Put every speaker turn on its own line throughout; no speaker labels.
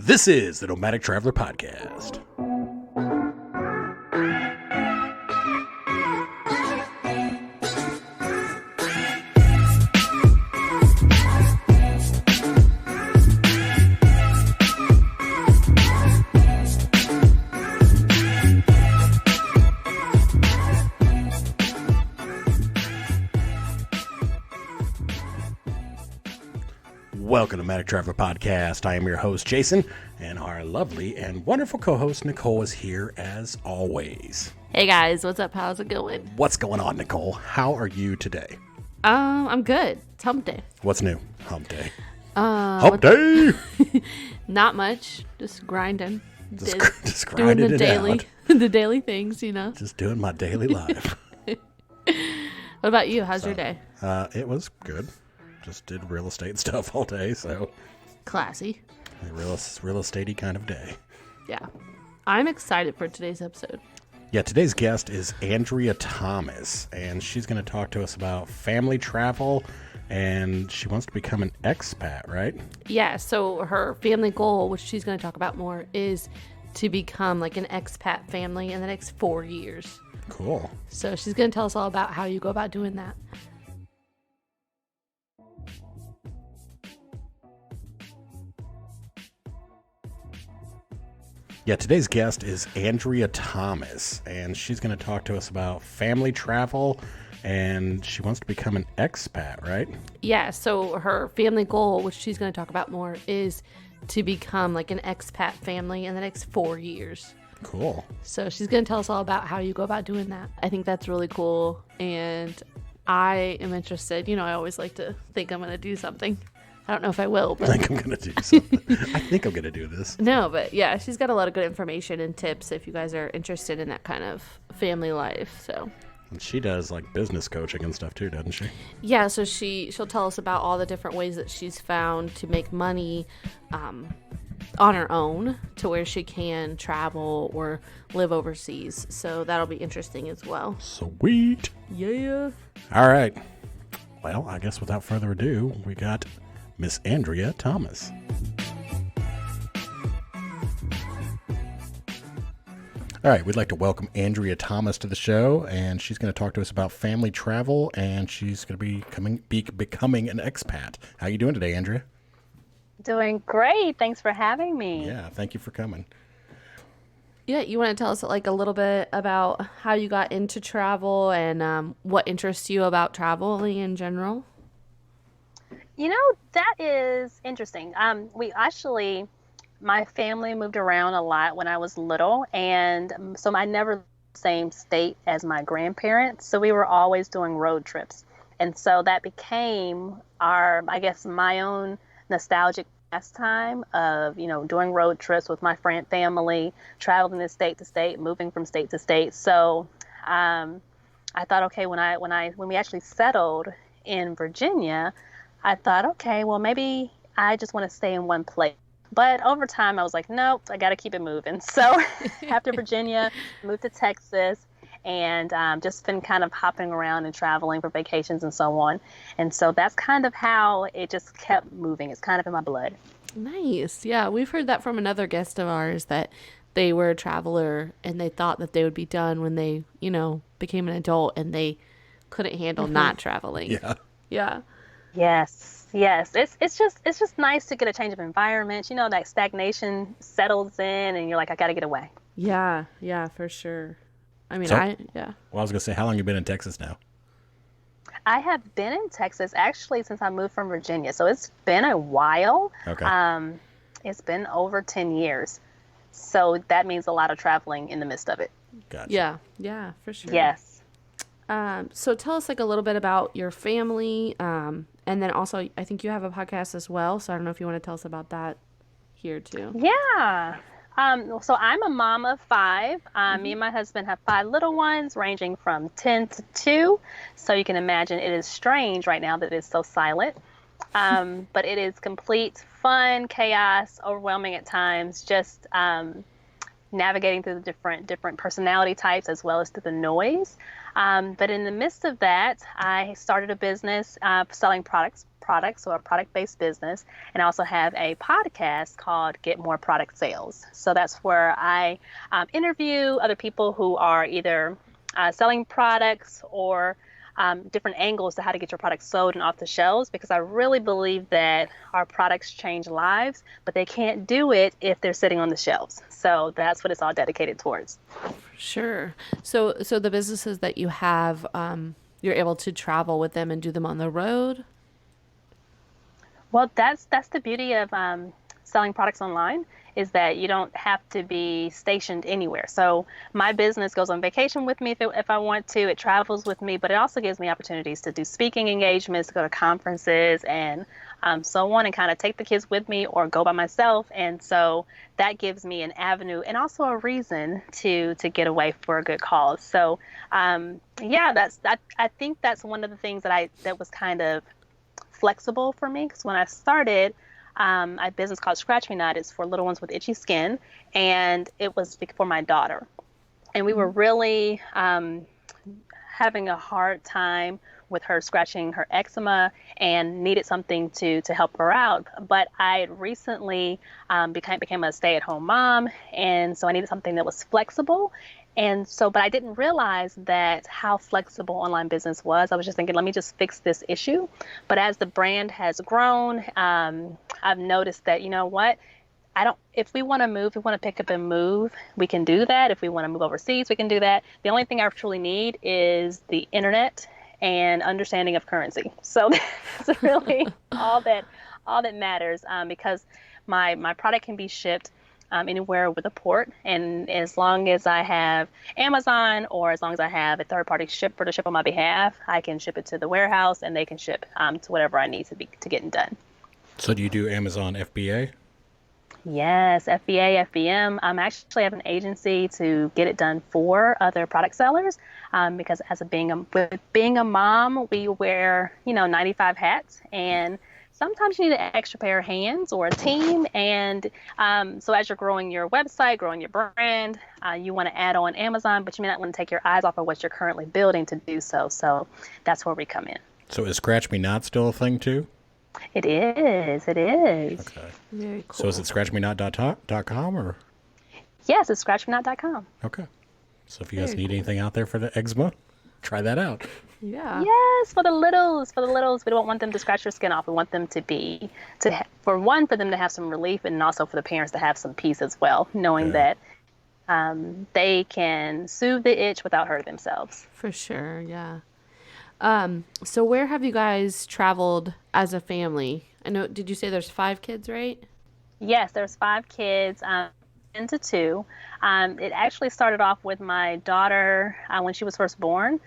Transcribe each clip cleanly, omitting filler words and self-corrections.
This is the Nomadic Traveler Podcast. Welcome to Nomadic Traveler Podcast. I am your host, Jason, and our lovely and wonderful co-host, Nicole, is here as always.
Hey guys, what's up? How's it going?
What's going on, Nicole? How are you today?
I'm good. It's hump day.
What's new? Hump day. Hump day!
Not much. Just grinding.
Just grinding
doing the
it
daily,
out.
the daily things, you know.
Just doing my daily life.
What about you? How's your day?
It was good. Just did real estate stuff all day, so
Classy.
a real estatey kind of day.
Yeah. I'm excited for today's episode.
Yeah, today's guest is Andrea Thomas, and she's going to talk to us about family travel, and she wants to become an expat, right?
Yeah, so her family goal, which she's going to talk about more, is to become like an expat family in the next 4 years.
Cool.
So she's going to tell us all about how you go about doing that.
Yeah, today's guest is Andrea Thomas, and she's going to talk to us about family travel, and she wants to become an expat, right?
Yeah, so her family goal, which she's going to talk about more, is to become like an expat family in the next 4 years.
Cool.
So she's going to tell us all about how you go about doing that. I think that's really cool, and I am interested. You know, I always like to think I'm going to do something. I don't know if I will, but
I think I'm going to do something. I think I'm going to do this.
no, but yeah, she's got a lot of good information and tips if you guys are interested in that kind of family life. So
And she does like business coaching and stuff too, doesn't she?
yeah, so she'll tell us about all the different ways that she's found to make money on her own to where she can travel or live overseas. So that'll be interesting as well.
Sweet.
Yeah.
All right. Well, I guess without further ado, we got Miss Andrea Thomas. All right, we'd like to welcome Andrea Thomas to the show, and she's going to talk to us about family travel, and she's going to be becoming an expat. How you doing today, Andrea?
Doing great. Thanks for having me.
Yeah, thank you for coming.
Yeah, you want to tell us like a little bit about how you got into travel and what interests you about traveling in general?
You know, that is interesting. My family moved around a lot when I was little, and so I never lived in the same state as my grandparents. So we were always doing road trips. And so that became my own nostalgic pastime of, doing road trips with my family, traveling to state, moving from state to state. So I thought, okay, when we actually settled in Virginia, I thought, okay, well, maybe I just want to stay in one place. But over time, I was like, nope, I got to keep it moving. So after Virginia, moved to Texas, and just been kind of hopping around and traveling for vacations and so on. And so that's kind of how it just kept moving. It's kind of in my blood.
Nice. Yeah, we've heard that from another guest of ours that they were a traveler and they thought that they would be done when they, became an adult and they couldn't handle not traveling.
Yeah.
Yeah.
Yes. It's just nice to get a change of environment. That stagnation settles in and you're like, I got to get away.
Yeah, for sure. I mean,
Well,
yeah.
I was going to say, how long have you been in Texas now?
I have been in Texas actually since I moved from Virginia. So it's been a while.
Okay.
It's been over 10 years. So that means a lot of traveling in the midst of it.
Gotcha.
Yeah, for sure.
Yes.
So tell us like a little bit about your family. And then also, I think you have a podcast as well. So I don't know if you want to tell us about that here too.
Yeah. So I'm a mom of 5. Me and my husband have 5 little ones ranging from 10 to 2. So you can imagine it is strange right now that it's so silent. But it is complete fun, chaos, overwhelming at times, just navigating through the different personality types as well as through the noise. But in the midst of that, I started a business selling products products, so a product-based business, and I also have a podcast called Get More Product Sales. So that's where I interview other people who are either selling products or different angles to how to get your products sold and off the shelves, because I really believe that our products change lives, but they can't do it if they're sitting on the shelves. So that's what it's all dedicated towards.
Sure. So the businesses that you have, you're able to travel with them and do them on the road?
Well, that's the beauty of selling products online, is that you don't have to be stationed anywhere. So my business goes on vacation with me if I want to. It travels with me, but it also gives me opportunities to do speaking engagements, to go to conferences, and so on, and kind of take the kids with me or go by myself. And so that gives me an avenue and also a reason to get away for a good cause. So yeah, I think that's one of the things that was kind of flexible for me, because when I started a business called Scratch Me Not, it's for little ones with itchy skin, and it was for my daughter, and we were really having a hard time with her scratching her eczema and needed something to help her out. But I recently became a stay-at-home mom, and so I needed something that was flexible. And so, but I didn't realize that how flexible online business was. I was just thinking, let me just fix this issue. But as the brand has grown, I've noticed that, you know what, if we want to move, we want to pick up and move, we can do that. If we want to move overseas, we can do that. The only thing I truly need is the internet and understanding of currency. So that's really all that matters, because my product can be shipped anywhere with a port, and as long as I have Amazon, or as long as I have a third-party shipper to ship on my behalf, I can ship it to the warehouse, and they can ship to whatever I need to get it done.
So do you do Amazon FBA?
Yes, FBA, FBM. I actually have an agency to get it done for other product sellers, because with being a mom, we wear 95 hats, and sometimes you need an extra pair of hands or a team. And so as you're growing your website, growing your brand, you want to add on Amazon, but you may not want to take your eyes off of what you're currently building to do so. So that's where we come in.
So is Scratch Me Not still a thing too?
It is. It is.
Okay.
Very cool.
So is it scratchmenot.com or?
Yes, it's scratchmenot.com.
Okay. So if you guys need anything out there for the eczema, try that out.
Yeah.
Yes, for the littles, we don't want them to scratch their skin off. We want them for them to have some relief, and also for the parents to have some peace as well, knowing that they can soothe the itch without hurting themselves.
For sure, yeah. So where have you guys traveled as a family? I know, did you say there's 5 kids, right?
Yes, there's 5 kids, into 2. It actually started off with my daughter when she was first born.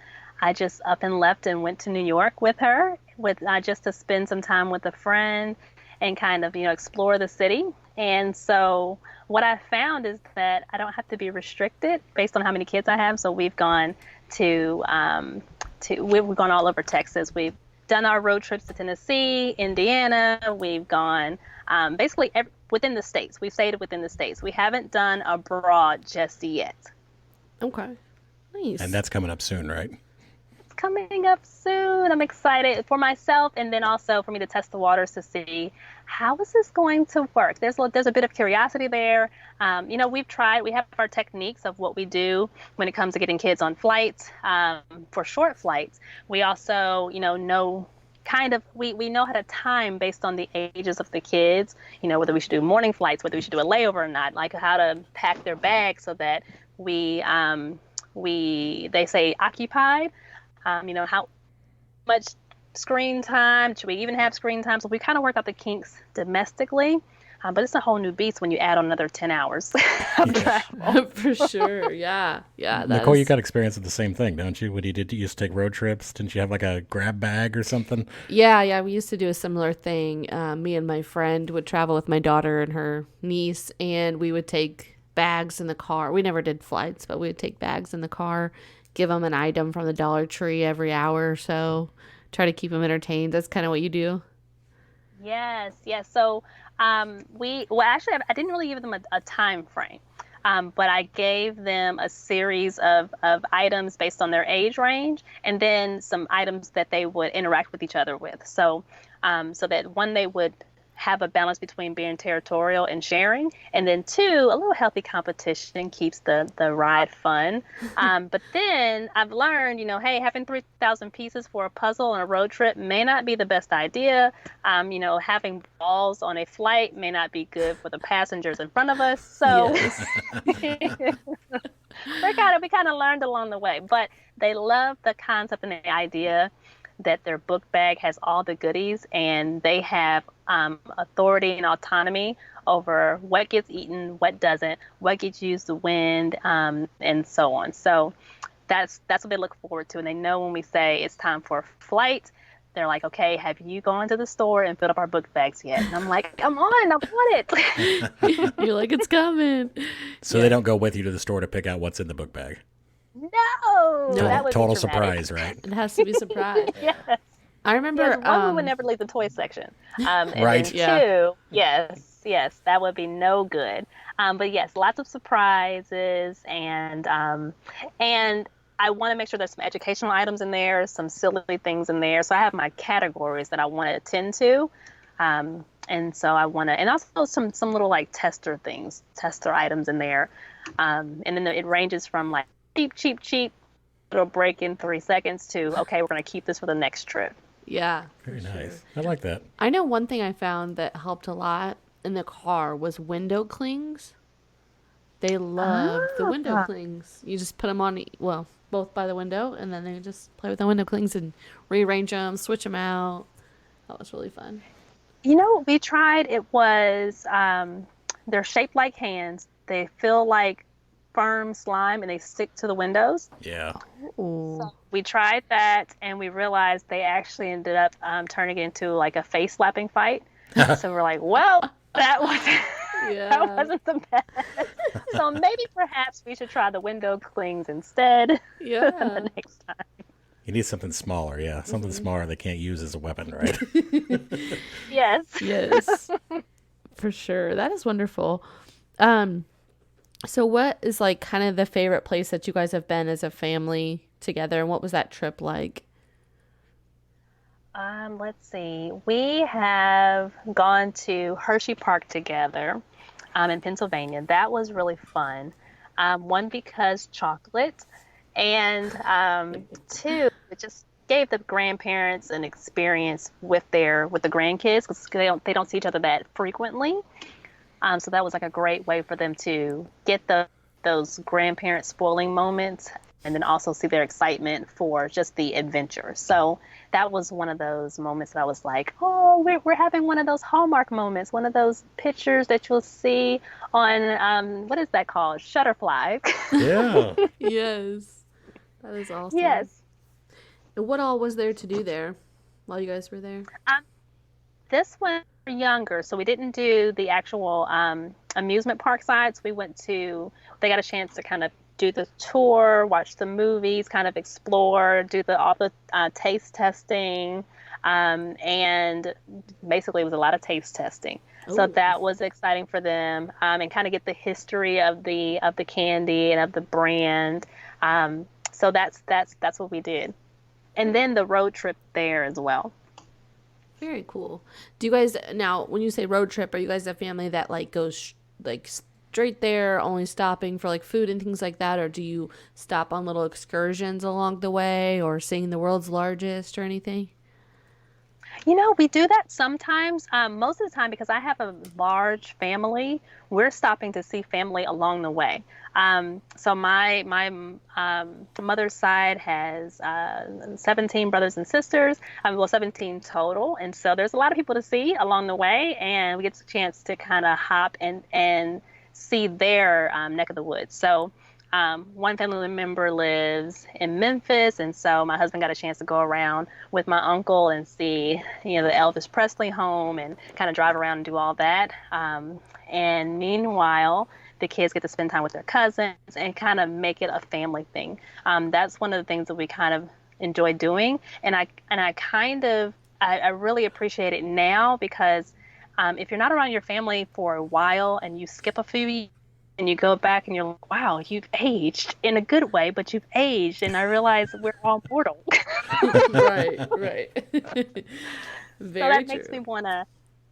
I just up and left and went to New York with her, just to spend some time with a friend and kind of, explore the city. And so what I found is that I don't have to be restricted based on how many kids I have. So we've gone we've gone all over Texas. We've done our road trips to Tennessee, Indiana. We've gone basically within the states. We've stayed within the states. We haven't done abroad just yet.
Okay. Nice.
And that's coming up soon, right?
Coming up soon. I'm excited for myself, and then also for me to test the waters to see how is this going to work. There's a bit of curiosity there. We have our techniques of what we do when it comes to getting kids on flights, for short flights. We also, know we know how to time based on the ages of the kids, whether we should do morning flights, whether we should do a layover or not, like how to pack their bags so that they say occupied. How much screen time, should we even have screen time? So we kind of work out the kinks domestically, but it's a whole new beast when you add on another 10 hours of travel.
For sure, yeah.
Nicole, you got experience with the same thing, don't you? When you used to take road trips, didn't you have like a grab bag or something?
Yeah, we used to do a similar thing. Me and my friend would travel with my daughter and her niece, and we would take bags in the car. We never did flights, but we would take bags in the car, give them an item from the Dollar Tree every hour or so, try to keep them entertained. That's kind of what you do?
Yes. So actually, I didn't really give them a time frame, but I gave them a series of items based on their age range, and then some items that they would interact with each other with. So so that one, they would have a balance between being territorial and sharing, and then two, a little healthy competition keeps the ride fun. But then I've learned, hey, having 3,000 pieces for a puzzle on a road trip may not be the best idea. Having balls on a flight may not be good for the passengers in front of us. So
Yes.
we kind of learned along the way, but they love the concept and the idea that their book bag has all the goodies, and they have authority and autonomy over what gets eaten, what doesn't, what gets used to wind, and so on. So that's what they look forward to. And they know when we say it's time for a flight, they're like, okay, have you gone to the store and filled up our book bags yet? And I'm like, come on, I want it.
You're like, it's coming.
So they don't go with you to the store to pick out what's in the book bag.
No, that would be
Total
dramatic.
surprise, right?
It has to be a surprise.
Yes.
I remember.
Yes, one, we would never leave the toy section. And
Right.
then two, yes, that would be no good. But yes, lots of surprises, and I want to make sure there's some educational items in there, some silly things in there. So I have my categories that I want to attend to. And so I want to, and also some little like tester items in there. And then it ranges from like cheap, it'll break in 3 seconds to, okay, we're going to keep this for the next trip.
Yeah.
Very nice. I like that.
I know one thing I found that helped a lot in the car was window clings. They love the window clings. You just put them on, well, both by the window, and then they just play with the window clings and rearrange them, switch them out. That was really fun.
We tried, it was, they're shaped like hands. They feel like firm slime, and they stick to the windows.
Yeah.
Ooh.
So we tried that, and we realized they actually ended up turning it into like a face slapping fight. So we're like, well, that wasn't the best. So maybe perhaps we should try the window clings instead.
Yeah.
The next time.
You need something smaller, yeah. Something smaller they can't use as a weapon, right?
Yes.
Yes. For sure. That is wonderful. So what is like kind of the favorite place that you guys have been as a family together, and what was that trip like?
Let's see. We have gone to Hershey Park together in Pennsylvania. That was really fun. One, because chocolate, and two, it just gave the grandparents an experience with the grandkids, because they don't see each other that frequently. So that was like a great way for them to get those grandparent spoiling moments, and then also see their excitement for just the adventure. So that was one of those moments that I was like, oh, we're having one of those Hallmark moments, one of those pictures that you'll see on, what is that called? Shutterfly.
Yeah.
Yes. That is awesome.
Yes.
And what all was there to do there while you guys were there?
This one younger, so we didn't do the actual amusement park sides. They got a chance to kind of do the tour, watch the movies, kind of explore, do all the taste testing, and basically it was a lot of taste testing. Ooh. So that was exciting for them, and kind of get the history of the candy and of the brand. So that's what we did, and then the road trip there as well.
Very cool. Do you guys, now when you say road trip, are you guys a family that like goes like straight there, only stopping for like food and things like that, or do you stop on little excursions along the way, or seeing the world's largest or anything?
We do that sometimes. Most of the time, because I have a large family, we're stopping to see family along the way. So my mother's side has 17 brothers and sisters, 17 total. And so there's a lot of people to see along the way, and we get a chance to kind of hop and see their neck of the woods. So one family member lives in Memphis, and so my husband got a chance to go around with my uncle and see, the Elvis Presley home, and kind of drive around and do all that. And meanwhile, the kids get to spend time with their cousins and kind of make it a family thing. That's one of the things that we kind of enjoy doing, and I really appreciate it now, because if you're not around your family for a while and you skip a few years, and you go back and you're like, wow, you've aged in a good way, but you've aged. And I realize we're all mortal.
Right. Very
that makes
true.
me want to,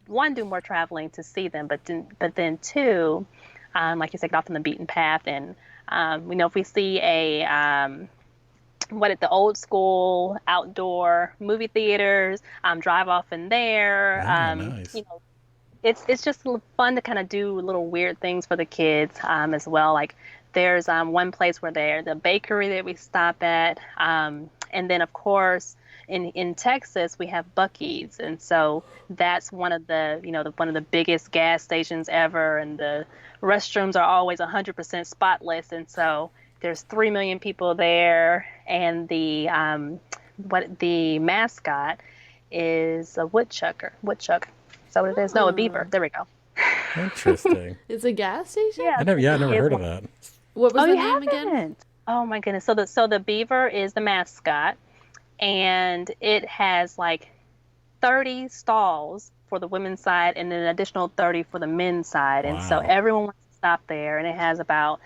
one, do more traveling to see them, but then two, like you said, get off on the beaten path. And if we see the old school outdoor movie theaters, drive off in there.
Oh, nice.
It's just fun to kind of do little weird things for the kids as well. Like there's one place where the bakery that we stop at, and then of course in Texas we have Bucky's, and so that's one of the biggest gas stations ever, and the restrooms are always 100% spotless, and so there's 3 million people there, and the mascot is a woodchuck. Is that what it is? No, a beaver. There we go.
Interesting.
It's a gas station?
Yeah.
I never
It's
heard of that.
What was
Oh,
the
you
name again?
haven't? Oh my goodness. So the beaver is the mascot, and it has like 30 stalls for the women's side and an additional 30 for the men's side. And so
Wow.
everyone wants to stop there, and it has about,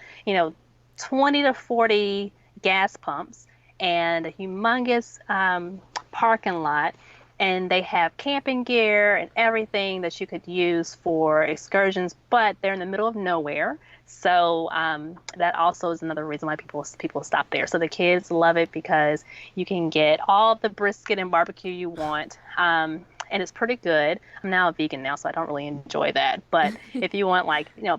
20 to 40 gas pumps and a humongous parking lot. And they have camping gear and everything that you could use for excursions, but they're in the middle of nowhere. So that also is another reason why people stop there. So the kids love it because you can get all the brisket and barbecue you want. And it's pretty good. I'm now a vegan now, so I don't really enjoy that. But if you want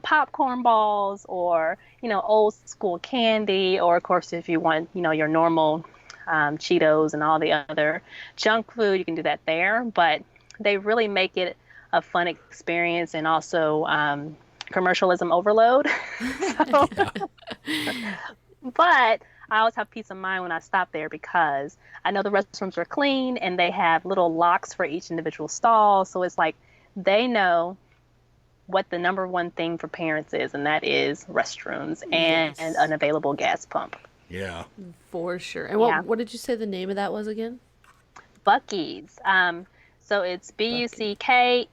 popcorn balls or, old school candy, or of course if you want, your normal Cheetos and all the other junk food, you can do that there. But they really make it a fun experience, and also commercialism overload. So, but I always have peace of mind when I stop there because I know the restrooms are clean and they have little locks for each individual stall. So it's like they know what the number one thing for parents is, and that is restrooms and
Yes.
an available gas pump.
Yeah.
For sure. And
Yeah.
what did you say the name of that was again?
Bucky's. So it's BUCKEYEE''S.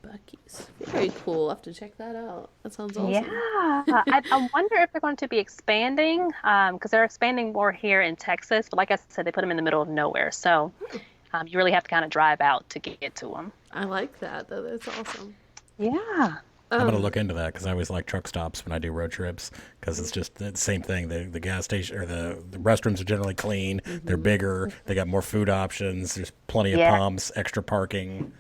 Bucky's. Very cool. I'll have to check that out. That sounds awesome.
Yeah, I wonder if they're going to be expanding, because they're expanding more here in Texas. But like I said, they put them in the middle of nowhere, so you really have to kind of drive out to get to them.
I like that though. That's awesome.
Yeah.
I'm going to look into that because I always like truck stops when I do road trips because it's just the same thing. The gas station or the restrooms are generally clean. They're bigger. They got more food options. There's plenty of
Yeah.
pumps, extra parking.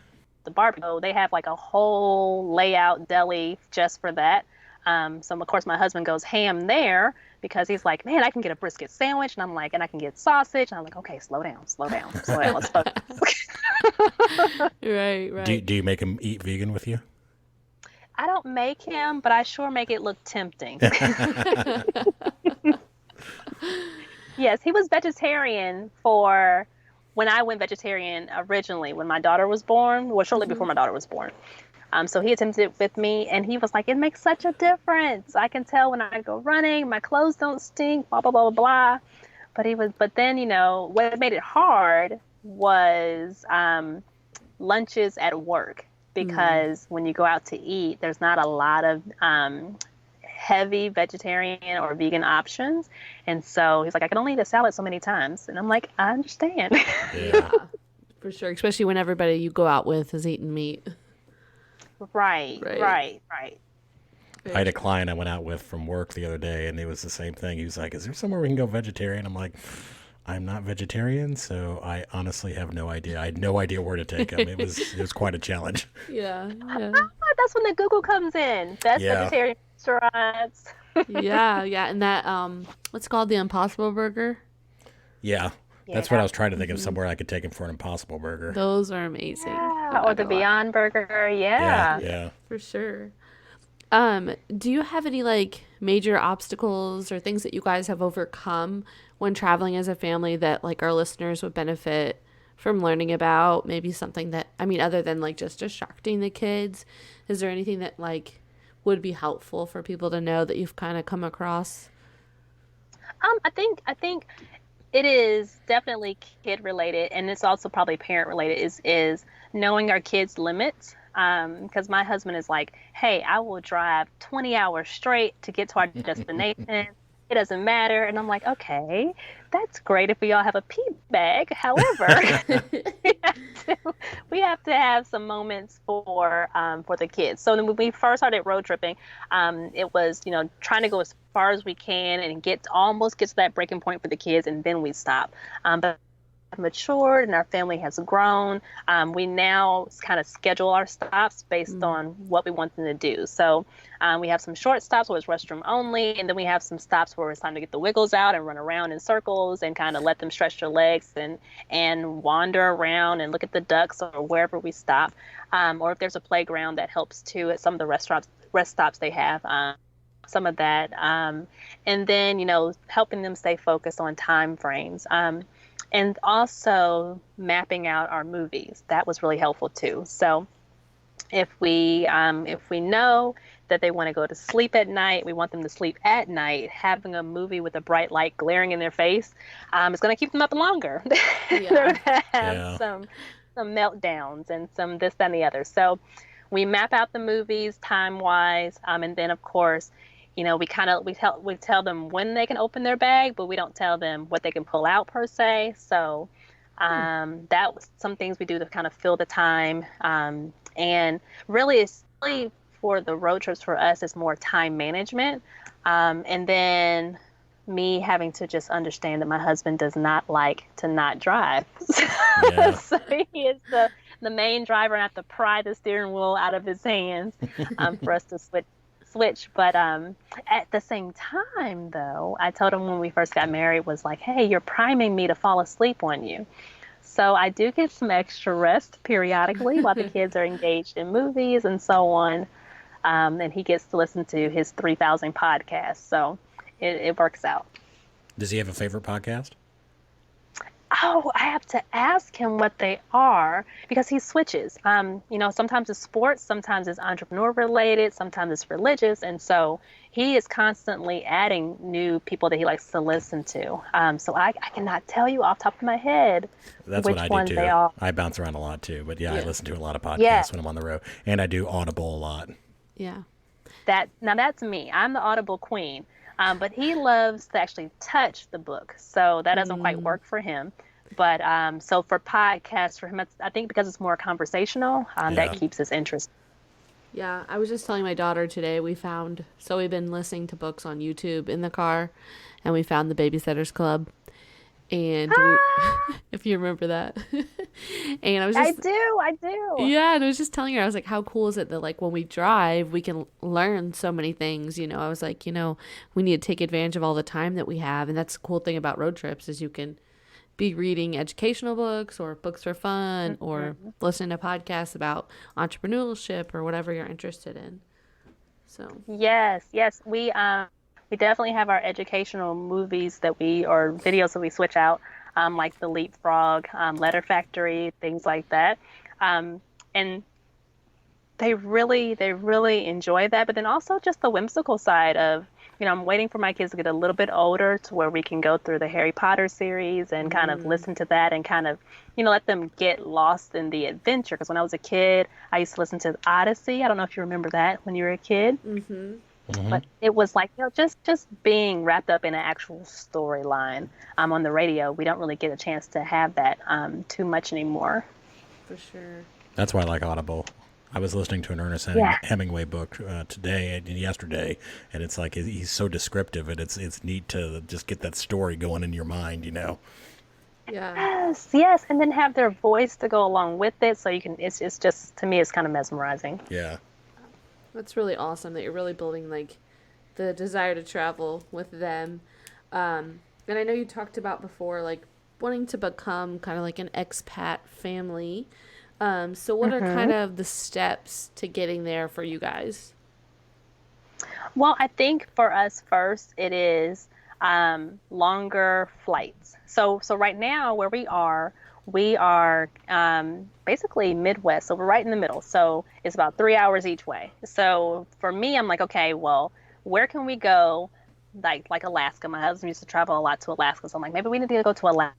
The barbecue, they have like a whole layout deli just for that. So of course my husband goes ham there because he's like, man, I can get a brisket sandwich, and I'm like, and I can get sausage, and I'm like, okay, slow down, let's slow down.
Right, right.
Do you make them eat vegan with you?
I don't make him, but I sure make it look tempting. Yes, he was vegetarian when I went vegetarian originally, when my daughter was born, well, shortly before my daughter was born. So he attempted it with me, and he was like, it makes such a difference. I can tell when I go running, my clothes don't stink, blah, blah, blah, blah, blah. But then, what made it hard was lunches at work. Because when you go out to eat, there's not a lot of heavy vegetarian or vegan options. And so he's like, I can only eat a salad so many times. And I'm like, I understand.
Yeah, for sure. Especially when everybody you go out with is eating meat.
Right.
Right.
I had a client I went out with from work the other day, and it was the same thing. He was like, is there somewhere we can go vegetarian? I'm like, I'm not vegetarian, so I honestly have no idea. I had no idea where to take him. It was quite a challenge.
Yeah.
That's when the Google comes in. Best vegetarian restaurants.
Yeah. And that what's it called, the Impossible Burger?
Yeah. That's what I was trying to think of, somewhere I could take him for an Impossible Burger.
Those are amazing.
Yeah, or the Beyond Burger.
Yeah.
For sure. Do you have any major obstacles or things that you guys have overcome when traveling as a family that our listeners would benefit from learning about? Maybe something that, other than just distracting the kids, is there anything that would be helpful for people to know that you've kind of come across?
I think it is definitely kid related, and it's also probably parent related, is knowing our kids' limits. Because my husband is like, hey, I will drive 20 hours straight to get to our destination. It doesn't matter. And I'm like, okay, that's great if we all have a pee bag. However, we have to, we have to have some moments for the kids. So then when we first started road tripping, it was, trying to go as far as we can and almost get to that breaking point for the kids, and then we stop. But matured and our family has grown. We now kind of schedule our stops based on what we want them to do. So we have some short stops where it's restroom only, and then we have some stops where it's time to get the wiggles out and run around in circles and kind of let them stretch their legs and wander around and look at the ducks or wherever we stop. Or if there's a playground that helps too at some of the rest stops they have. Some of that. And then, helping them stay focused on time frames. And also mapping out our movies. That was really helpful too. So if we know that they want to go to sleep at night, we want them to sleep at night, having a movie with a bright light glaring in their face, is going to keep them up longer.
Yeah.
They're going to have some meltdowns and some this, that, and the other. So we map out the movies time-wise, and then of course, we tell them when they can open their bag, but we don't tell them what they can pull out per se. So that was some things we do to kind of fill the time. And really, it's really for the road trips for us, it's more time management. And then me having to just understand that my husband does not like to not drive.
Yeah.
So he is the main driver, and I have to pry the steering wheel out of his hands for us to switch. But at the same time, though, I told him when we first got married was like, hey, you're priming me to fall asleep on you. So I do get some extra rest periodically while the kids are engaged in movies and so on. And he gets to listen to his 3,000 podcasts. So it works out.
Does he have a favorite podcast?
Oh, I have to ask him what they are because he switches. Sometimes it's sports, sometimes it's entrepreneur related, sometimes it's religious. And so he is constantly adding new people that he likes to listen to. So I cannot tell you off the top of my head
That's
which
what I
ones
do too.
they are.
I bounce around a lot too, but I listen to a lot of podcasts
Yeah.
when I'm on the road, and I do Audible a lot.
Yeah.
Now that's me. I'm the Audible queen. But he loves to actually touch the book. So that doesn't quite work for him. But so for podcasts, for him, I think because it's more conversational, that keeps his interest.
Yeah, I was just telling my daughter today we've been listening to books on YouTube in the car, and we found the Babysitters Club. And if you remember that. And I do. Yeah, and I was just telling her, I was like, how cool is it that like when we drive, we can learn so many things, I was like, we need to take advantage of all the time that we have. And that's the cool thing about road trips is you can be reading educational books or books for fun or listening to podcasts about entrepreneurship or whatever you're interested in. So
yes, we definitely have our educational movies or videos that we switch out, like the Leapfrog, Letter Factory, things like that, and they really enjoy that. But then also just the whimsical side of, I'm waiting for my kids to get a little bit older to where we can go through the Harry Potter series and kind of listen to that and kind of, let them get lost in the adventure. Because when I was a kid, I used to listen to Odyssey. I don't know if you remember that when you were a kid. But it was like, just being wrapped up in an actual storyline on the radio. We don't really get a chance to have that too much anymore.
for sure.
That's why I like Audible. I was listening to an Ernest Hemingway book today and yesterday, and it's like he's so descriptive, and it's neat to just get that story going in your mind,
Yeah.
Yes, and then have their voice to go along with it, so you can. It's just to me, it's kind of mesmerizing.
Yeah.
That's really awesome that you're really building like the desire to travel with them. And I know you talked about before like wanting to become kind of like an expat family. So what are kind of the steps to getting there for you guys?
Well, I think for us first, it is longer flights. So right now where we are basically Midwest. So we're right in the middle. So it's about 3 hours each way. So for me, I'm like, okay, well, where can we go? Like Alaska. My husband used to travel a lot to Alaska. So I'm like, maybe we need to go to Alaska,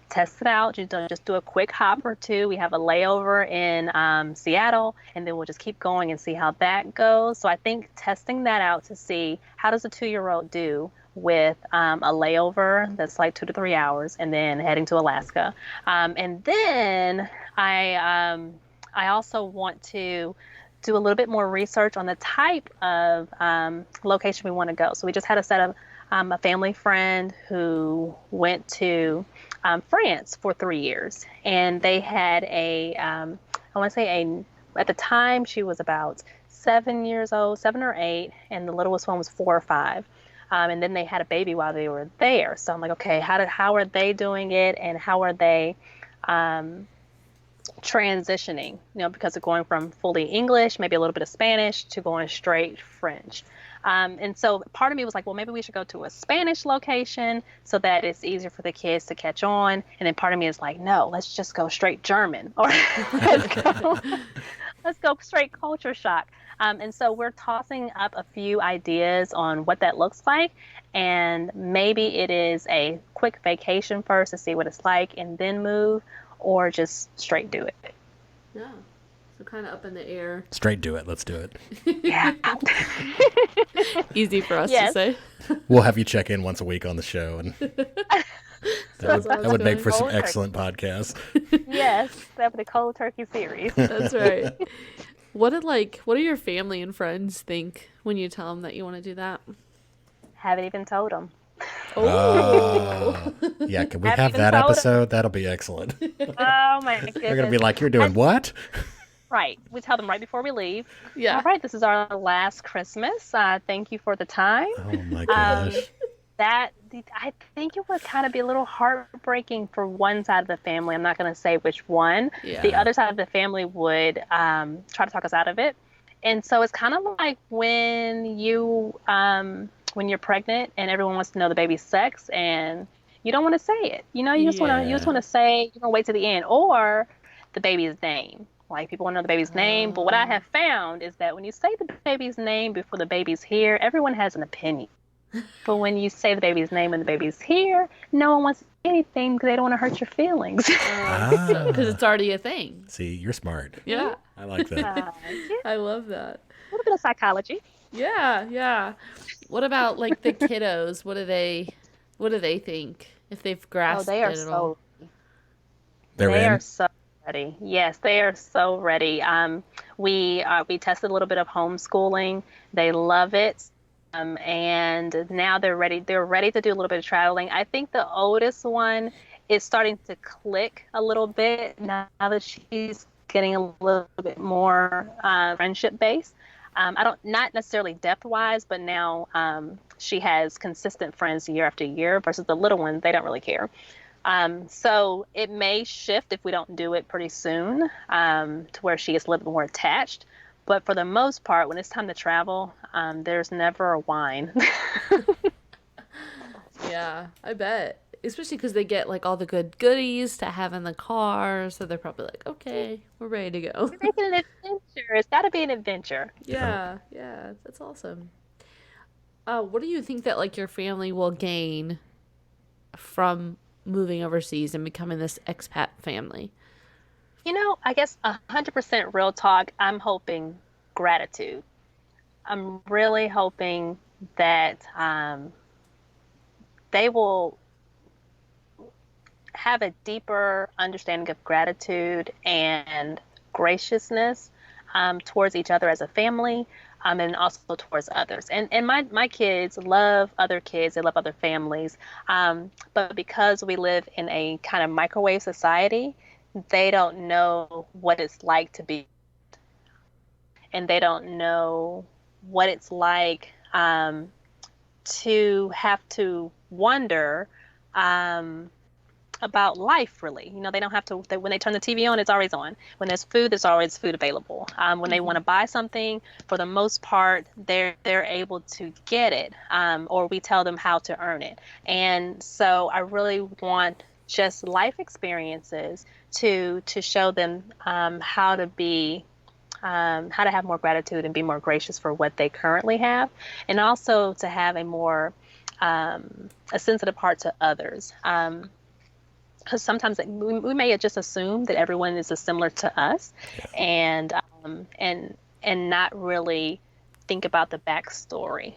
test it out, just do a quick hop or two. We have a layover in Seattle, and then we'll just keep going and see how that goes. So I think testing that out to see how does a 2-year-old do with a layover that's like 2 to 3 hours, and then heading to Alaska. And then I also want to do a little bit more research on the type of location we want to go. So we just had a family friend who went to France for 3 years, and they had I want to say at the time she was about 7 years old, 7 or 8, and the littlest one was 4 or 5. And then they had a baby while they were there. So I'm like, okay, how are they doing it, and how are they transitioning? Because they're going from fully English, maybe a little bit of Spanish, to going straight French. And so part of me was like, well, maybe we should go to a Spanish location so that it's easier for the kids to catch on. And then part of me is like, no, let's just go straight German, or let's go straight culture shock. And so we're tossing up a few ideas on what that looks like. And maybe it is a quick vacation first to see what it's like and then move, or just straight do it.
Yeah. So kind of up in the air.
Straight do it. Let's do it.
Yeah.
Easy for us to say.
We'll have you check in once a week on the show, and that would make for some excellent podcasts.
Yes, that would be the cold turkey series.
That's right. What do your family and friends think when you tell them that you want to do that?
Haven't even told them.
Oh. Yeah, can we have that episode? That'll be excellent.
Oh my goodness.
They're going to be like, you're doing what?
Right. We tell them right before we leave.
Yeah.
All right, this is our last Christmas. Thank you for the time.
Oh my gosh.
I think it would kind of be a little heartbreaking for one side of the family. I'm not going to say which one.
Yeah.
The other side of the family would try to talk us out of it. And so it's kind of like when you're pregnant and everyone wants to know the baby's sex and you don't want to say it. You just want to say, you're going to wait to the end, or the baby's name. Like, people want to know the baby's name. But what I have found is that when you say the baby's name before the baby's here, everyone has an opinion. But when you say the baby's name and the baby's here, no one wants anything because they don't want to hurt your feelings.
Because it's already a thing.
See, you're smart.
Yeah.
I like that.
Yeah.
I love that.
A little bit of psychology.
Yeah. What about like the kiddos? What do they think if they've grasped
they are
it at all?
They are so ready. Yes, they are so ready. We tested a little bit of homeschooling. They love it. And now they're ready. They're ready to do a little bit of traveling. I think the oldest one is starting to click a little bit now that she's getting a little bit more friendship based. Not necessarily depth wise, but now she has consistent friends year after year versus the little ones. They don't really care. So it may shift if we don't do it pretty soon to where she gets a little bit more attached. But for the most part, when it's time to travel, there's never a whine.
Yeah, I bet. Especially because they get like all the good goodies to have in the car. So they're probably like, okay, we're ready to go.
We're making an adventure. It's got to be an adventure.
Yeah, that's awesome. What do you think that like your family will gain from moving overseas and becoming this expat family?
I guess 100% real talk, I'm hoping gratitude. I'm really hoping that they will have a deeper understanding of gratitude and graciousness towards each other as a family, and also towards others. And my kids love other kids. They love other families. But because we live in a kind of microwave society, they don't know what it's like to be, and they don't know what it's like to have to wonder about life, really. They don't have to, when they turn the TV on, it's always on. When there's food, there's always food available. When they want to buy something, for the most part, they're able to get it, or we tell them how to earn it. And so I really want just life experiences to show them how to have more gratitude and be more gracious for what they currently have, and also to have a more a sensitive heart to others. Because sometimes we may just assume that everyone is similar to us, and not really think about the backstory.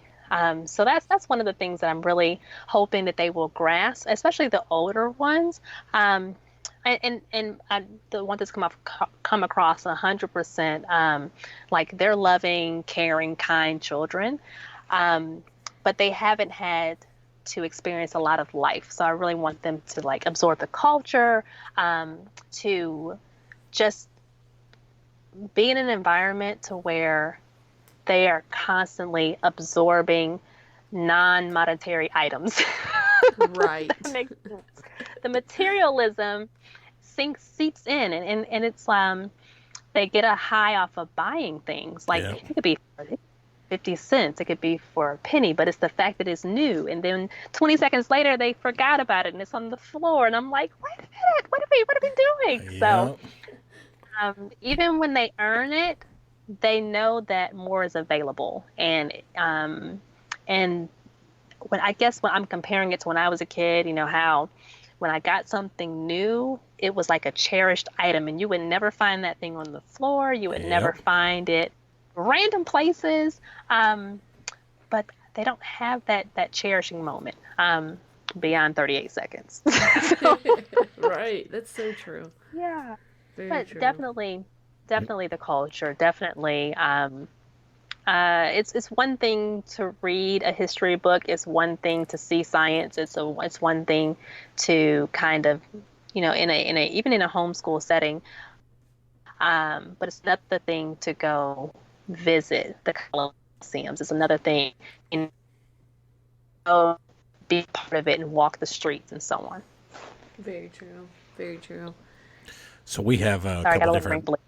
So that's one of the things that I'm really hoping that they will grasp, especially the older ones. Um, the one that's come across 100%, like they're loving, caring, kind children, um, but they haven't had to experience a lot of life. So I really want them to like absorb the culture, to just be in an environment to where they are constantly absorbing non-monetary items.
Right.
That makes sense. The materialism seeps in, and it's they get a high off of buying things. Like
Yeah.
it could be for 50 cents, it could be for a penny, but it's the fact that it's new, and then 20 seconds later they forgot about it and it's on the floor, and I'm like, wait a minute, what are we doing? So
Yeah.
even when they earn it, they know that more is available, and when I guess when I'm comparing it to when I was a kid, how when I got something new, it was like a cherished item, and you would never find that thing on the floor. You would never
Yep.
find it random places. But they don't have that cherishing moment beyond 38 seconds. So,
Right. That's so true.
yeah,
Very
but
true.
definitely the culture, definitely. It's one thing to read a history book. It's one thing to see science. It's one thing to kind of, in a even in a homeschool setting. But it's another thing to go visit the Colosseums. It's another thing, you know, be part of it and walk the streets and so on.
Very true. Very true.
So we have a
Sorry, I got
couple
a little
different.
wrinkly.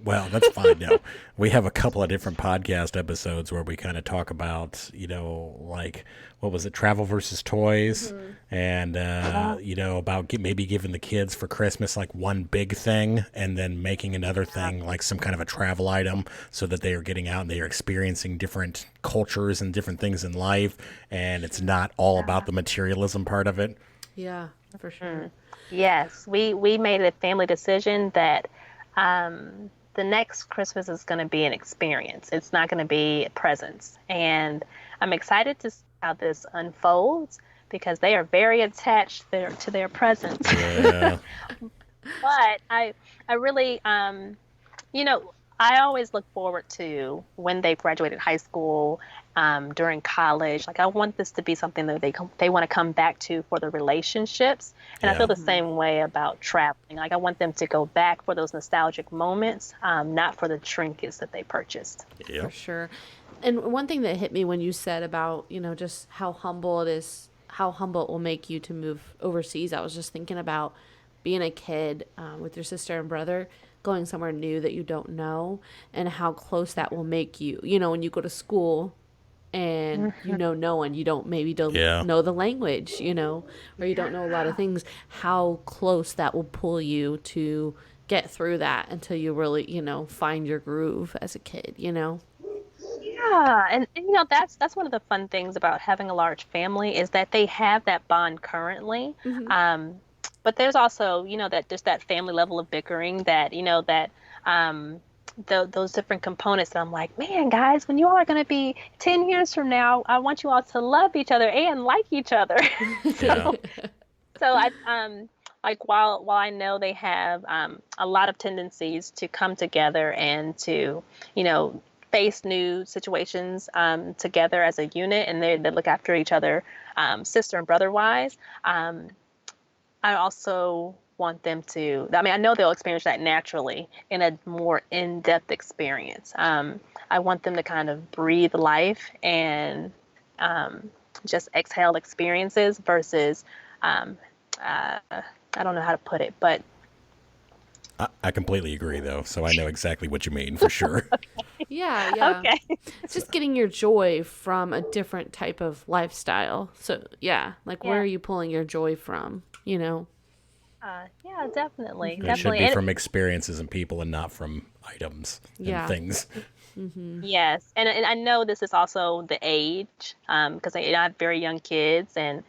Well, that's fine. No, we have a couple of different podcast episodes where we kind of talk about, like what was it, travel versus toys, and about maybe giving the kids for Christmas like one big thing, and then making another thing like some kind of a travel item, so that they are getting out and they are experiencing different cultures and different things in life, and it's not all about the materialism part of it.
Yeah, for sure.
Yes, we made a family decision that the next Christmas is going to be an experience. It's not going to be presents. And I'm excited to see how this unfolds because they are very attached to their presents.
Yeah.
But I really, I always look forward to when they graduated high school, during college. Like I want this to be something that they want to come back to for the relationships. And I
Yeah.
feel the same way about traveling. Like I want them to go back for those nostalgic moments, not for the trinkets that they purchased.
Yeah.
For sure. And one thing that hit me when you said about, just how humble it is, how humble it will make you to move overseas, I was just thinking about being a kid with your sister and brother going somewhere new that you don't know and how close that will make you. When you go to school and no one, you don't
Yeah.
know the language, or you don't know a lot of things, how close that will pull you to get through that until you really, find your groove as a kid.
Yeah, and that's one of the fun things about having a large family is that they have that bond currently.
Hmm.
Um, but there's also, that just that family level of bickering that, that um, those different components that I'm like, man, guys, when you all are going to be 10 years from now, I want you all to love each other and like each other.
Yeah.
So, so like while I know they have a lot of tendencies to come together and to, face new situations together as a unit, and they look after each other, sister and brother wise. I also want them to, I mean, I know they'll experience that naturally in a more in-depth experience. I want them to kind of breathe life and just exhale experiences versus, um, I don't know how to put it, but
I completely agree, though, so I know exactly what you mean for sure.
Yeah, yeah.
okay.
It's just getting your joy from a different type of lifestyle. So, yeah, like where
Yeah.
are you pulling your joy from?
Yeah, definitely,
It should
definitely.
be
And
from experiences and people and not from items and
Yeah.
things.
yes, and I know this is also the age, because I have very young kids, and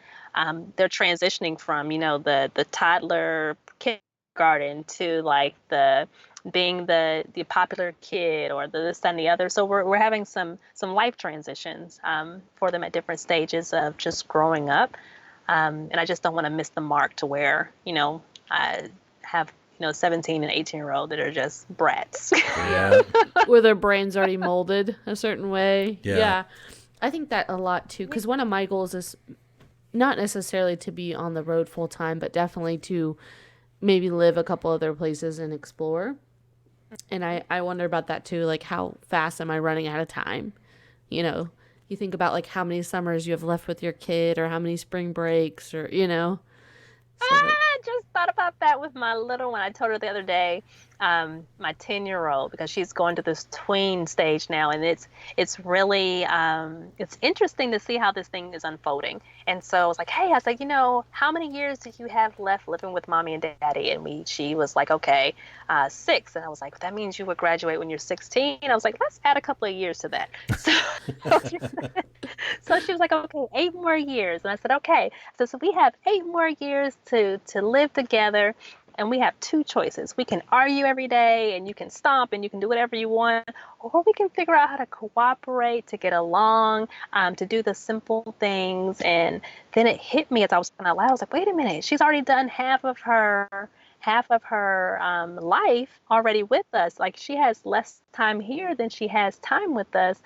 they're transitioning from, the toddler kindergarten to like the being the popular kid or the this that, and the other. So we're having some life transitions for them at different stages of just growing up. And I just don't want to miss the mark to where, I have, 17 and 18-year-old that are just brats.
Yeah.
Where their brain's already molded a certain way.
Yeah.
I think that a lot too, because one of my goals is not necessarily to be on the road full time, but definitely to maybe live a couple other places and explore. And I wonder about that too, like how fast am I running out of time? You think about like how many summers you have left with your kid or how many spring breaks or, So like,
I just thought about that with my little one. I told her the other day, my 10-year-old, because she's going to this tween stage now, and it's really it's interesting to see how this thing is unfolding. And so I was like, hey, I was like, how many years do you have left living with mommy and daddy? And she was like, okay, 6. And I was like, that means you would graduate when you're 16. I was like, let's add a couple of years to that. So she was like, okay, 8 more years. And I said, okay. So we have 8 more years to live together. And we have 2 choices. We can argue every day and you can stomp and you can do whatever you want, or we can figure out how to cooperate, to get along, to do the simple things. And then it hit me as I was saying out loud. I was like, wait a minute, she's already done half of her life already with us. Like she has less time here than she has time with us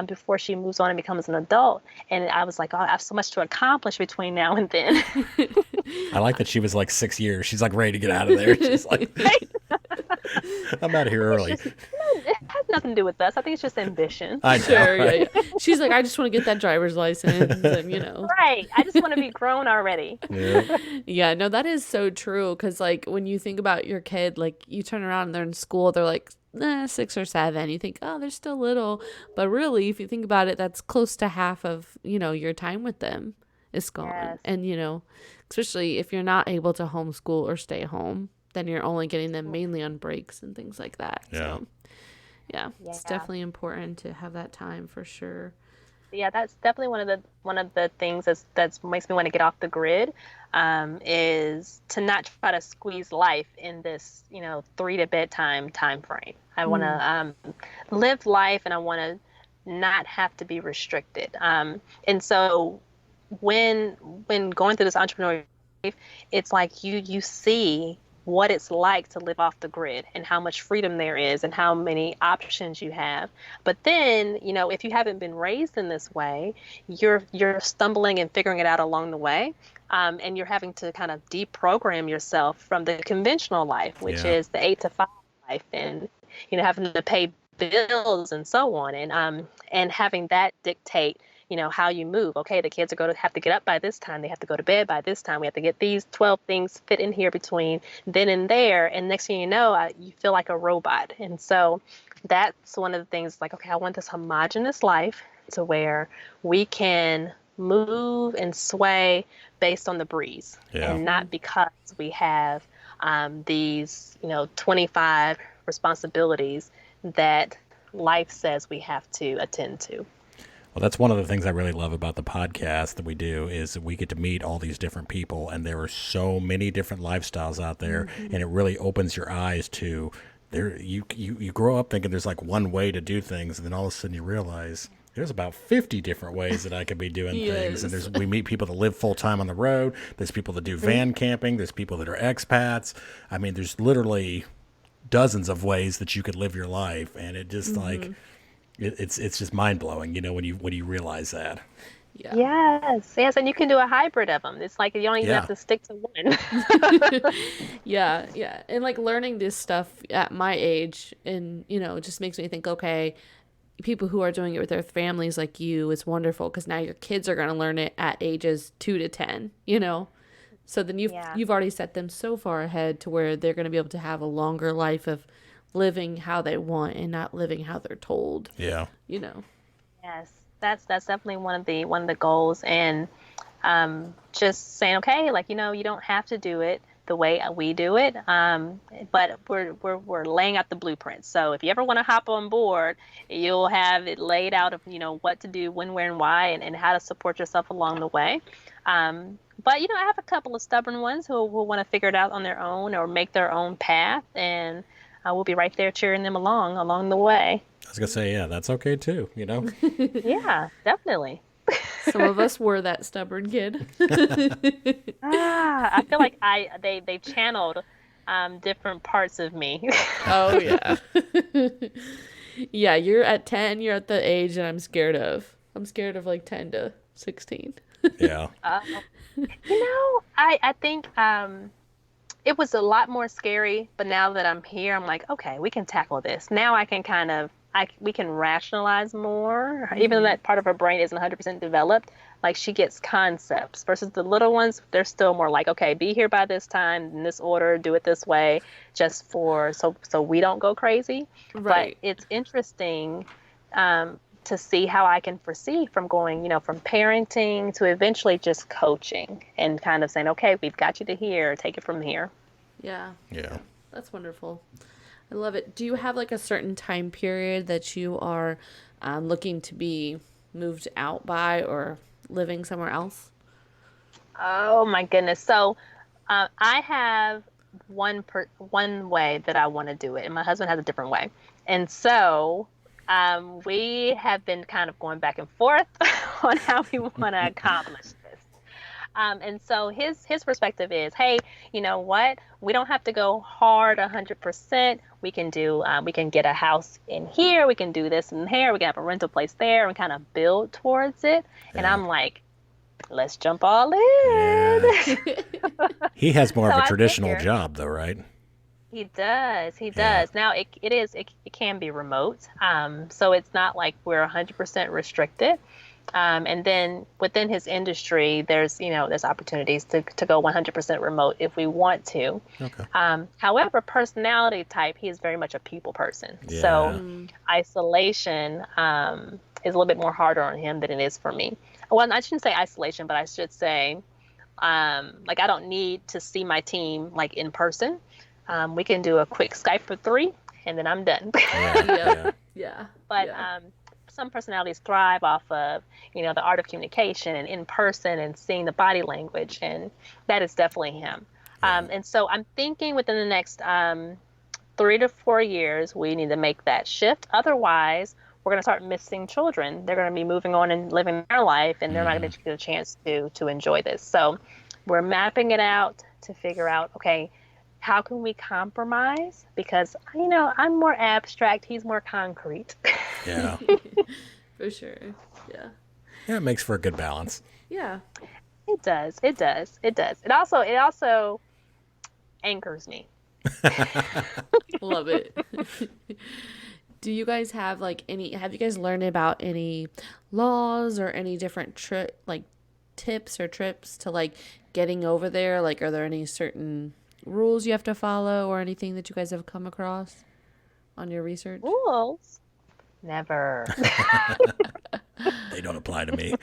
before she moves on and becomes an adult. And I was like, oh, I have so much to accomplish between now and then.
I like that she was like 6 years. She's like ready to get out of there. She's like, I'm out of here early.
It has nothing to do with us. I think it's just ambition.
I know,
sure,
right?
yeah. She's like, I just want to get that driver's license, and
Right. I just want to be grown already.
Yeah.
Yeah, no, that is so true. Because like when you think about your kid, like you turn around and they're in school, they're like 6 or 7. You think, oh, they're still little, but really, if you think about it, that's close to half of your time with them is gone.
Yes.
And especially if you're not able to homeschool or stay home, then you're only getting them mainly on breaks and things like that.
Yeah.
So, yeah, it's definitely important to have that time for sure.
Yeah, that's definitely one of the things that makes me want to get off the grid, is to not try to squeeze life in this 3 to bedtime time frame. I want to live life, and I want to not have to be restricted. And so when going through this entrepreneurial life, it's like you see what it's like to live off the grid and how much freedom there is and how many options you have. But then, if you haven't been raised in this way, you're stumbling and figuring it out along the way. And you're having to kind of deprogram yourself from the conventional life, which is the 8 to 5 life, and having to pay bills and so on, and having that dictate how you move. Okay, the kids are going to have to get up by this time. They have to go to bed by this time. We have to get these 12 things fit in here between then and there. And next thing you know, you feel like a robot. And so that's one of the things, like, okay, I want this homogenous life to where we can move and sway based on the breeze, and not because we have these 25 responsibilities that life says we have to attend to.
Well, that's one of the things I really love about the podcast that we do, is that we get to meet all these different people, and there are so many different lifestyles out there, and it really opens your eyes to there. You grow up thinking there's like one way to do things, and then all of a sudden you realize there's about 50 different ways that I could be doing things. And we meet people that live full time on the road. There's people that do van camping. There's people that are expats. I mean, there's literally dozens of ways that you could live your life, and it just like. It's just mind blowing, when you realize that.
Yeah.
Yes, and you can do a hybrid of them. It's like you don't even have to stick to one.
Yeah, and like learning this stuff at my age, and just makes me think, okay, people who are doing it with their families like you is wonderful, because now your kids are going to learn it at ages 2 to 10. So then you've already set them so far ahead to where they're going to be able to have a longer life of living how they want and not living how they're told.
Yeah.
Yes, that's definitely one of the goals, and just saying, okay, like you don't have to do it the way we do it, but we're laying out the blueprint. So if you ever want to hop on board, you'll have it laid out of what to do, when, where, and why, and how to support yourself along the way. But I have a couple of stubborn ones who want to figure it out on their own or make their own path, and we'll be right there cheering them along the way.
I was gonna say, yeah, that's okay too.
Yeah, definitely.
Some of us were that stubborn kid.
I feel like they channeled different parts of me.
Oh yeah. Yeah, you're at 10, you're at the age that I'm scared of. I'm scared of like 10 to 16.
Yeah.
I think it was a lot more scary, but now that I'm here, I'm like, okay, we can tackle this. Now I can we can rationalize more, even though that part of her brain isn't 100% developed. Like she gets concepts versus the little ones, they're still more like, okay, be here by this time in this order, do it this way, just so we don't go crazy.
Right.
But it's interesting to see how I can foresee from going, from parenting to eventually just coaching and kind of saying, okay, we've got you to here, take it from here.
Yeah.
Yeah.
That's wonderful. I love it. Do you have like a certain time period that you are looking to be moved out by or living somewhere else?
Oh my goodness. So I have one way that I want to do it, and my husband has a different way. And so we have been kind of going back and forth on how we want to accomplish this. And so his perspective is, hey, you know what? We don't have to go hard 100%. We can get a house in here. We can do this in here. We can have a rental place there and kind of build towards it. Yeah. And I'm like, let's jump all in.
Yeah. He has more of a traditional job though, right?
He does. Now it can be remote. So it's not like we're 100% restricted. And then within his industry, there's opportunities to go 100% remote if we want to.
Okay.
However, personality type, he is very much a people person.
Yeah.
So isolation is a little bit more harder on him than it is for me. Well, I shouldn't say isolation, but I should say, like I don't need to see my team like in person. We can do a quick Skype for 3 and then I'm done.
Yeah.
But some personalities thrive off of, the art of communication and in person and seeing the body language. And that is definitely him. Yeah. And so I'm thinking within the next 3 to 4 years, we need to make that shift. Otherwise, we're going to start missing children. They're going to be moving on and living their life, and they're not going to get a chance to enjoy this. So we're mapping it out to figure out, okay, how can we compromise? Because, I'm more abstract. He's more concrete.
Yeah.
For sure. Yeah.
Yeah, it makes for a good balance.
Yeah.
It does. It also anchors me.
Love it. Do you guys have have you guys learned about any laws or any different tips or trips to getting over there? Are there any certain rules you have to follow or anything that you guys have come across on your research?
Rules? Never.
They don't apply to me.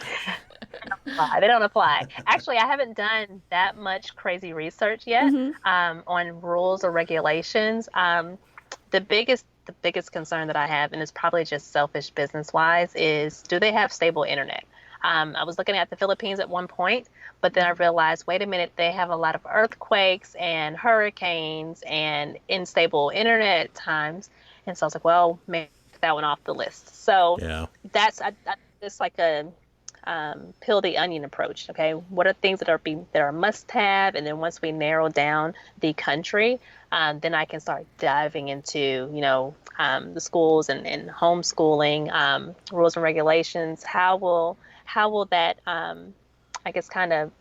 They don't apply. Actually, I haven't done that much crazy research yet on rules or regulations. The biggest concern that I have, and it's probably just selfish business-wise, is do they have stable internet? I was looking at the Philippines at one point, but then I realized, wait a minute, they have a lot of earthquakes and hurricanes and unstable internet at times. And so I was like, well, maybe that one off the list. So that's it's like a peel the onion approach. Okay, what are things that are must have, and then once we narrow down the country, then I can start diving into the schools and homeschooling rules and regulations. How will that I guess kind of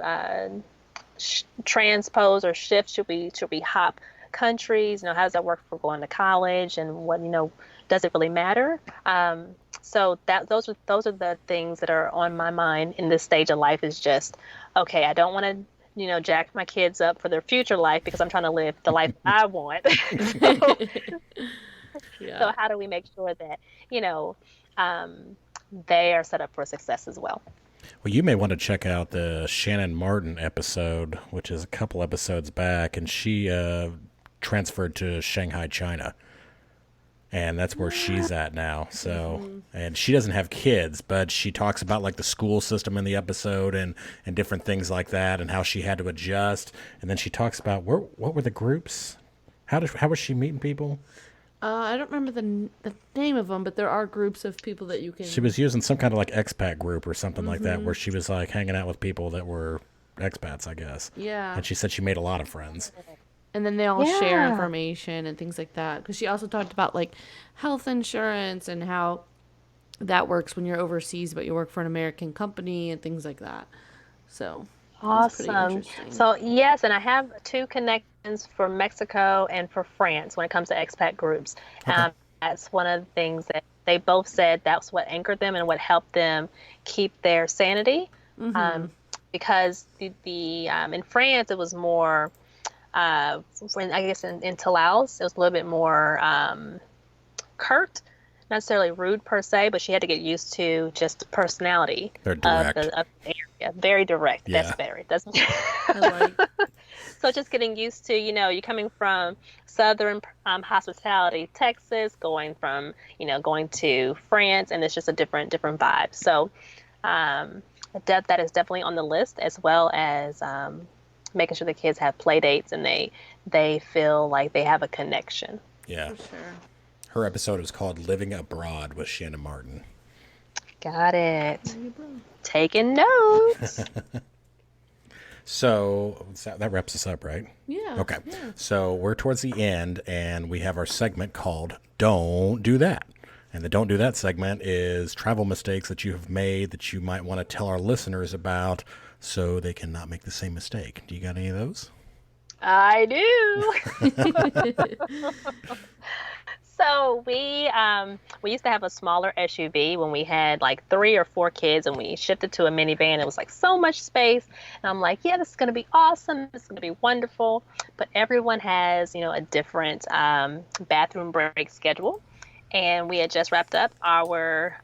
transpose or shift? Should we hop countries? How does that work for going to college, and what does it really matter? So those are the things that are on my mind in this stage of life. Is just, okay, I don't want to jack my kids up for their future life because I'm trying to live the life I want. So how do we make sure that they are set up for success as well?
Well, you may want to check out the Shannon Martin episode, which is a couple episodes back, and she transferred to Shanghai, China. And that's where she's at now. So, and she doesn't have kids, but she talks about the school system in the episode and different things like that, and how she had to adjust. And then she talks about what were the groups? How was she meeting people?
I don't remember the name of them, but there are groups of people that you can.
She was using some kind of like expat group or something like that, where she was like hanging out with people that were expats, I guess.
Yeah.
And she said she made a lot of friends.
And then they all share
Yeah.
information and things like that. Because she also talked about like health insurance and how that works when you're overseas, but you work for an American company and things like that. So that's pretty
Awesome.
interesting.
So yes, and I have two connections for Mexico and for France when it comes to expat groups.
Okay.
That's one of the things that they both said that's what anchored them and what helped them keep their sanity. Because the in France it was more, when I guess in Toulouse it was a little bit more curt, not necessarily rude per se, but she had to get used to just the personality
They're
of
direct.
the area. Very direct.
Yeah.
That's very. That's
I like.
so just getting used to, you're coming from Southern hospitality, Texas, going from, going to France, and it's just a different vibe. So that is definitely on the list, as well as making sure the kids have play dates and they feel like they have a connection.
Yeah.
For sure.
Her episode was called Living Abroad with Shannon Martin.
Got it. Taking notes.
So that wraps us up, right?
Yeah.
Okay.
Yeah.
So we're towards the end, and we have our segment called Don't Do That. And the Don't Do That segment is travel mistakes that you have made that you might want to tell our listeners about so they can not make the same mistake. Do you got any of those?
I do. So we used to have a smaller SUV when we had like 3 or 4 kids, and we shifted to a minivan. It was like so much space, and I'm like, yeah, this is gonna be awesome. This is gonna be wonderful. But everyone has, a different bathroom break schedule, and we had just wrapped up our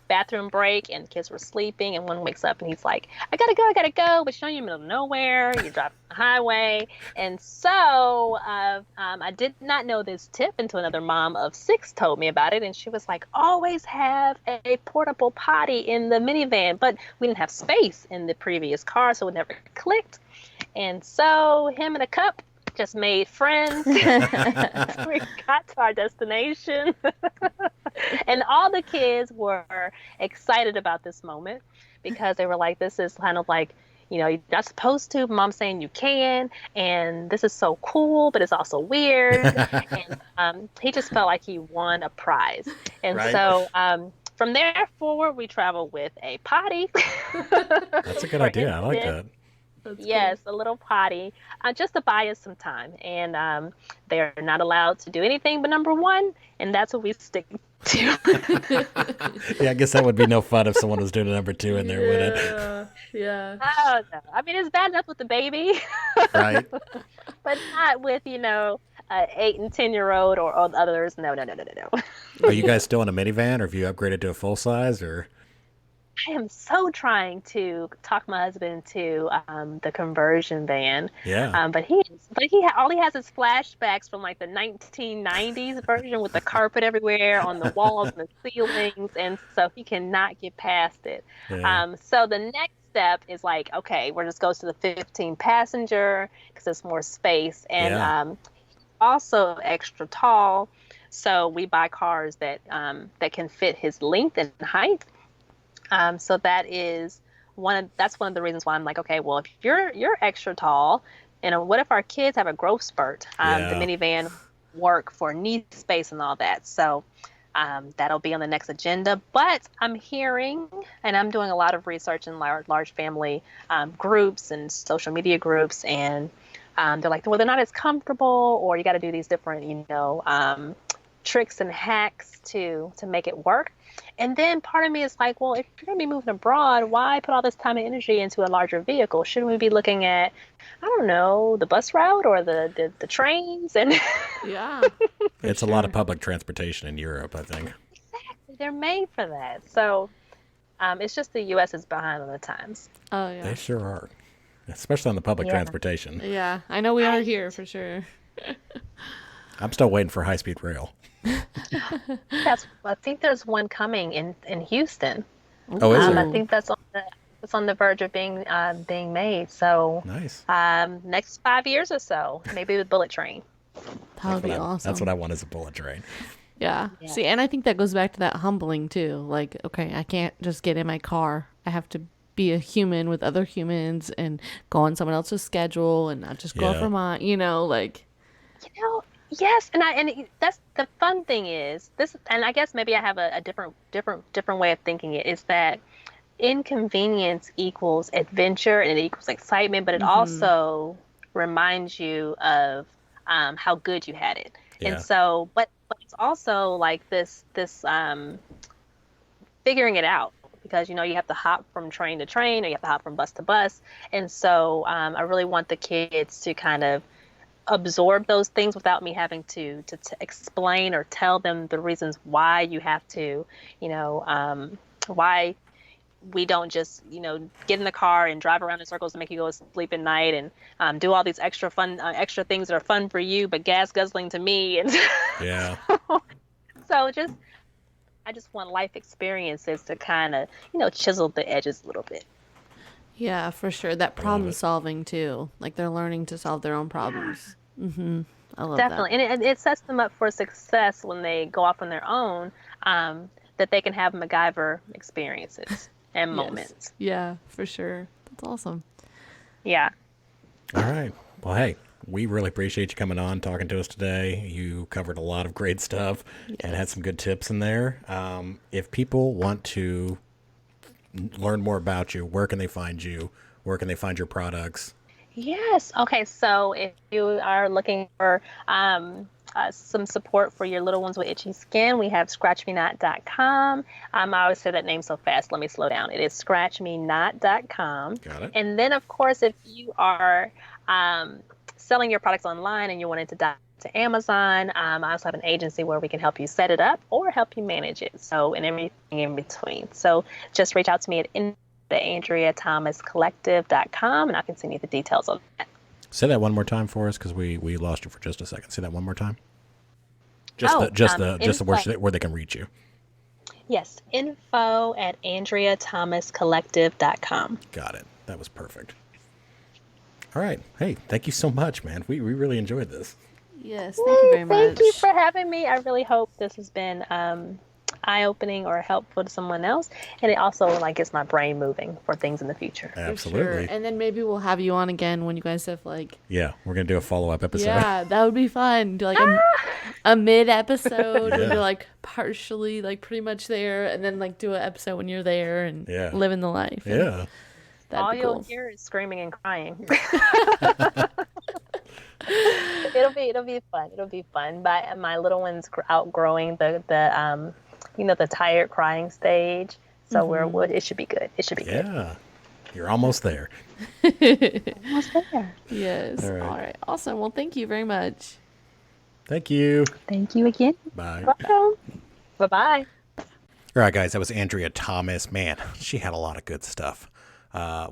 bathroom break, and the kids were sleeping, and one wakes up and he's like, I gotta go, but you're in the middle of nowhere, you're driving the highway. And so I did not know this tip until another mom of 6 told me about it, and she was like, always have a portable potty in the minivan. But we didn't have space in the previous car, so it never clicked. And so him and a cup just made friends. We got to our destination. And all the kids were excited about this moment because they were like, this is kind of like, you're not supposed to, but Mom's saying you can, and this is so cool, but it's also weird. And he just felt like he won a prize. And
Right.
so from there forward, we traveled with a potty.
That's a good idea. I like that.
That's
Yes, a little potty, just to buy us some time. And they're not allowed to do anything but number 1, and that's what we stick to.
Yeah, I guess that would be no fun if someone was doing a number 2 in there, would it?
Yeah. Yeah.
Oh, no. I mean, it's bad enough with the baby,
Right?
but not with, 8 and 10-year-old or others. No.
Are you guys still in a minivan, or have you upgraded to a full size, or?
I am so trying to talk my husband to the conversion van.
Yeah.
But all he has is flashbacks from like the 1990s version with the carpet everywhere on the walls and the ceilings, and so he cannot get past it.
Yeah.
So the next step is like, okay, we're just goes to the 15 passenger because there's more space, and
Yeah.
Also extra tall. So we buy cars that can fit his length and height. So that's one of the reasons why I'm like, okay, well, if you're extra tall, what if our kids have a growth spurt? The
Yeah.
minivan work for knee space and all that. So that'll be on the next agenda. But I'm hearing, and I'm doing a lot of research in large family groups and social media groups, and they're like, well, they're not as comfortable, or you got to do these different, tricks and hacks to make it work. And then part of me is like, well, if you're going to be moving abroad, why put all this time and energy into a larger vehicle? Shouldn't we be looking at, I don't know, the bus route or the trains? And
Yeah.
It's a lot of public transportation in Europe, I think.
exactly, they're made for that. So it's just the U.S. is behind on the times.
Oh yeah.
They sure are. Especially on the public
Yeah.
transportation.
Yeah. I know we are here for sure.
I'm still waiting for high-speed rail.
I think there's one coming in Houston.
Oh, is
Ooh.
there?
I think that's on the verge of being made. So
Nice.
next 5 years or so, maybe with bullet train.
That would be awesome.
That's what I want as a bullet train.
Yeah. See, and I think that goes back to that humbling too. Like, okay, I can't just get in my car. I have to be a human with other humans and go on someone else's schedule and not just go for mine, like.
Yes, and that's the fun thing is this, and I guess maybe I have a different way of thinking it, is that inconvenience equals adventure and it equals excitement, but it also reminds you of how good you had it. And so, but it's also like this figuring it out, because you have to hop from train to train, or you have to hop from bus to bus. And so I really want the kids to kind of absorb those things without me having to explain or tell them the reasons why you have to, why we don't just, get in the car and drive around in circles and make you go to sleep at night and do all these extra extra things that are fun for you, but gas guzzling to me. And
yeah.
So I just want life experiences to kind of, chisel the edges a little bit.
Yeah, for sure. That problem solving too. Like they're learning to solve their own problems. I love
Definitely.
that.
And it sets them up for success when they go off on their own, that they can have MacGyver experiences and moments.
Yeah, for sure. That's awesome.
Yeah.
All right. Well, hey, we really appreciate you coming on, talking to us today. You covered a lot of great stuff and had some good tips in there. If people want to learn more about you, where can they find you? Where can they find your products?
Yes. Okay. So if you are looking for some support for your little ones with itchy skin, we have scratchmenot.com. I always say that name so fast. Let me slow down. It is scratchmenot.com.
Got it.
And then, of course, if you are selling your products online and you wanted to dive to Amazon, I also have an agency where we can help you set it up or help you manage it. So, and everything in between. So just reach out to me at AndreaThomasCollective.com and I can send you the details on that.
Say that one more time for us, because we lost you for just a second. Say that one more time. Just the where they can reach you.
Yes, info at AndreaThomasCollective.com.
Got it. That was perfect. All right. Hey, thank you so much, man. We really enjoyed this.
Yes, thank you very much.
Thank you for having me. I really hope this has been eye-opening or helpful to someone else, and it also gets my brain moving for things in the future.
Absolutely.
Sure. And then maybe we'll have you on again when you guys have
we're gonna do a follow-up episode.
Yeah, that would be fun. Do a mid-episode and you're partially pretty much there, and then do an episode when you're there and living the life.
Yeah.
All you'll hear is screaming and crying. It'll be fun. It'll be fun. But my little one's outgrowing the tired crying stage. So it should be good. It should be good.
Yeah. You're almost there.
Almost there.
Yes. All right. Awesome. Well, thank you very much.
Thank you.
Thank you again.
Bye.
Welcome. Bye-bye.
All right, guys. That was Andrea Thomas. Man, she had a lot of good stuff.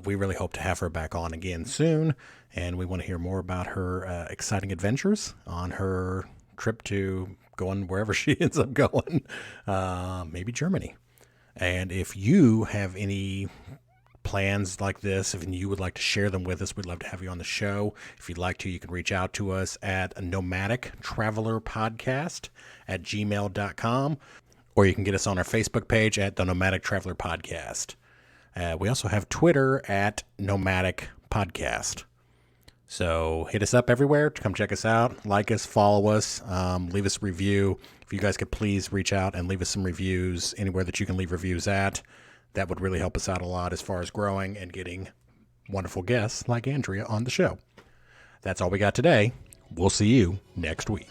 We really hope to have her back on again soon, and we want to hear more about her exciting adventures on her trip to going wherever she ends up going, maybe Germany. And if you have any plans like this, if you would like to share them with us, we'd love to have you on the show. If you'd like to, you can reach out to us at nomadictravelerpodcast@gmail.com, or you can get us on our Facebook page at the Nomadic Traveler Podcast. We also have Twitter at Nomadic Podcast. So hit us up everywhere to come check us out, like us, follow us, leave us a review. If you guys could please reach out and leave us some reviews anywhere that you can leave reviews at, that would really help us out a lot as far as growing and getting wonderful guests like Andrea on the show. That's all we got today. We'll see you next week.